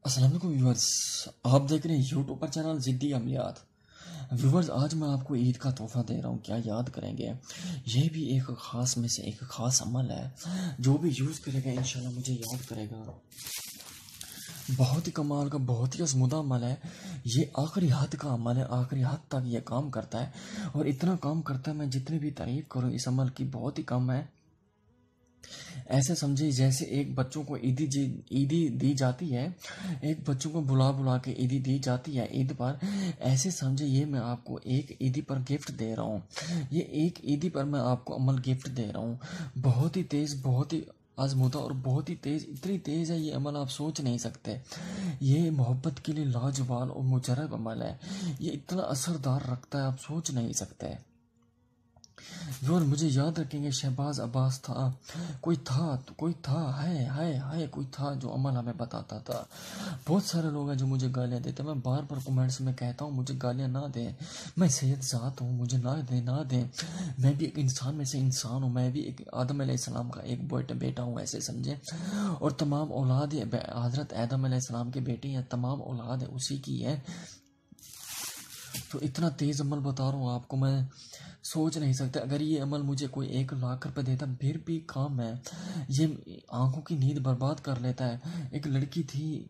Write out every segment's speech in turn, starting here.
अस्सलाम वालेकुम व्यूअर्स। आप देख रहे हैं यूट्यूब पर चैनल जिद्दी अमलियात। व्यूअर्स, आज मैं आपको ईद का तोहफा दे रहा हूँ। क्या याद करेंगे? ये भी एक ख़ास में से एक ख़ास अमल है। जो भी यूज़ करेगा इंशाल्लाह मुझे याद करेगा। बहुत ही कमाल का, बहुत ही असमुदा अमल है। ये आखिरी हद का अमल है, आखिरी हद तक ये काम करता है। और इतना काम करता है, मैं जितनी भी तारीफ़ करूँ इस अमल की बहुत ही कम है। ऐसे समझिए जैसे एक बच्चों को ईदी दी जाती है, एक बच्चों को बुला बुला के ईदी दी जाती है ईद पर। ऐसे समझे ये मैं आपको एक ईदी पर गिफ्ट दे रहा हूँ। ये एक ईदी पर मैं आपको अमल गिफ्ट दे रहा हूँ। बहुत ही तेज़, बहुत ही आजमूदा और बहुत ही तेज़, इतनी तेज़ है ये अमल आप सोच नहीं सकते। ये मोहब्बत के लिए लाजवाब और मुजरब अमल है। ये इतना असरदार रखता है आप सोच नहीं सकते। और मुझे याद रखेंगे, शहबाज अब्बास था, कोई था, है कोई था जो अमल हमें बताता था। बहुत सारे लोग हैं जो मुझे गालियाँ देते हैं। मैं बार बार कमेंट्स में कहता हूँ मुझे गालियाँ ना दें, मैं सैयद ज़ात हूँ, मुझे ना दें। मैं भी एक इंसान में से इंसान हूँ, मैं भी एक आदम अलैहिस्सलाम का एक बेटा हूँ, ऐसे समझे। और तमाम औलाद हज़रत आदम अलैहिस्सलाम के बेटे हैं, तमाम औलाद है उसी की है। तो इतना तेज़ अमल बता रहा हूँ आपको, मैं सोच नहीं सकते। अगर ये अमल मुझे कोई 1 लाख रुपए देता फिर भी काम है। ये आंखों की नींद बर्बाद कर लेता है। एक लड़की थी,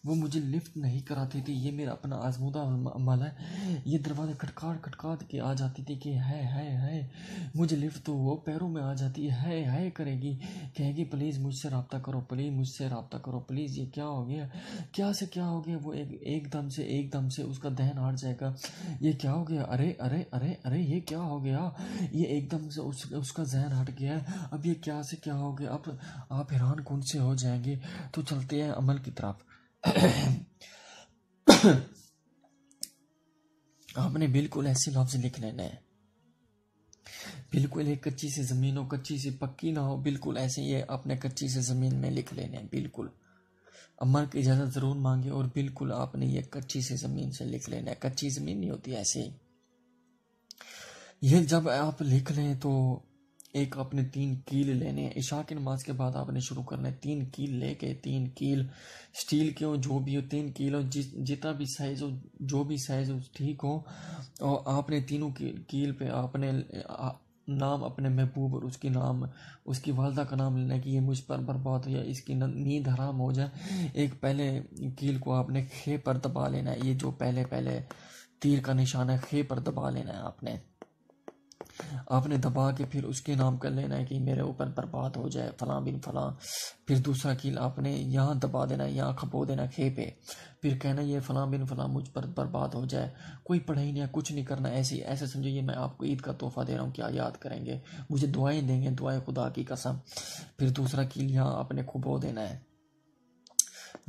वो मुझे लिफ्ट नहीं कराती थी। ये मेरा अपना आजमूदा अमल है। ये दरवाज़ा खटखट खटखट के आ जाती थी कि है मुझे लिफ्ट, तो वो पैरों में आ जाती है करेगी, कहेगी प्लीज़ मुझसे रब्ता करो, प्लीज़ मुझसे रब्ता करो, प्लीज़। ये क्या हो गया, क्या से क्या हो गया? वो एकदम से उसका दहन हट जाएगा। ये क्या हो गया? अरे अरे अरे अरे ये क्या हो गया? ये एकदम से उसका जहन हट गया है। अब ये क्या से क्या हो गया? अब आप हैरान कौन से हो जाएंगे। तो चलते हैं अमल की तरफ। आपने बिल्कुल ऐसे लफ्ज लिख लेने हैं। बिल्कुल एक कच्ची सी ज़मीन हो, कच्ची सी पक्की ना हो, बिल्कुल ऐसे ये आपने कच्ची सी ज़मीन में लिख लेने हैं। बिल्कुल अम्मा की इजाज़त ज़रूर मांगे और बिल्कुल आपने ये कच्ची सी ज़मीन से लिख लेना है। कच्ची ज़मीन नहीं होती ऐसे ही। ये जब आप लिख लें तो एक आपने 3 कील लेने हैं। इशा की नमाज के बाद आपने शुरू करना है। 3 कील लेके, 3 कील स्टील के हो, जो भी हो, 3 कील हो, जितना भी साइज़ हो, जो भी साइज़ हो ठीक हो। और आपने तीनों कील पे आपने नाम अपने महबूब और उसकी नाम, उसकी वालदा का नाम लेना है कि ये मुझ पर बर्बाद हो या इसकी नींद हराम हो जाए। एक पहले कील को आपने खे पर दबा लेना है। ये जो पहले पहले तीर का निशान है, खे पर दबा लेना है आपने दबा के फिर उसके नाम कर लेना है कि मेरे ऊपर बर्बाद हो जाए फलां बिन फलां। फिर दूसरा कील आपने यहाँ दबा देना है, यहाँ खपो देना खे पे। फिर कहना ये फलां बिन फलां मुझ पर बर्बाद हो जाए। कोई पढ़ाई नहीं है, कुछ नहीं करना। ऐसे समझो ये मैं आपको ईद का तोहफा दे रहा हूँ। क्या याद करेंगे? मुझे दुआएं देंगे, दुआएं खुदा की कसम। फिर दूसरा कील यहाँ आपने खबो देना है।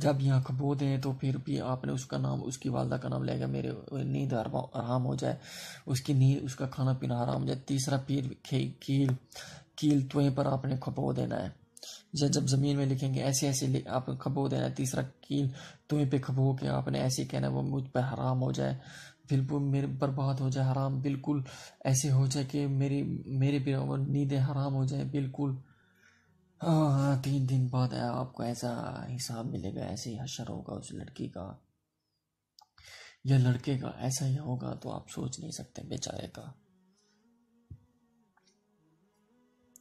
जब यहाँ खबो दें तो फिर भी आपने उसका नाम, उसकी वालदा का नाम लेगा, मेरे नींद आराम हो जाए, उसकी नींद, उसका खाना पीना आराम हो जाए। तीसरा फिर कील कील त्वें पर आपने खबो देना है। जब ज़मीन में लिखेंगे ऐसे ऐसे आप खबो देना है। तीसरा कील त्वें पे खबो के आपने ऐसे कहना है वो मुझ पर हराम हो जाए, बिल्कुल मेरे बर्बाद हो जाए, हराम बिल्कुल ऐसे हो जाए कि मेरी मेरे भी नींदें हराम हो जाए बिल्कुल। हाँ, 3 दिन बाद आपको ऐसा हिसाब मिलेगा, ऐसे ही हशर होगा उस लड़की का या लड़के का। ऐसा ही होगा तो आप सोच नहीं सकते बेचारे का।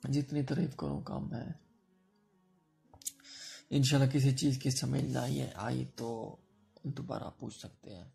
जितनी तारीफ करूँ कम है। इंशाल्लाह किसी चीज़ की समझ ना आई तो दोबारा पूछ सकते हैं।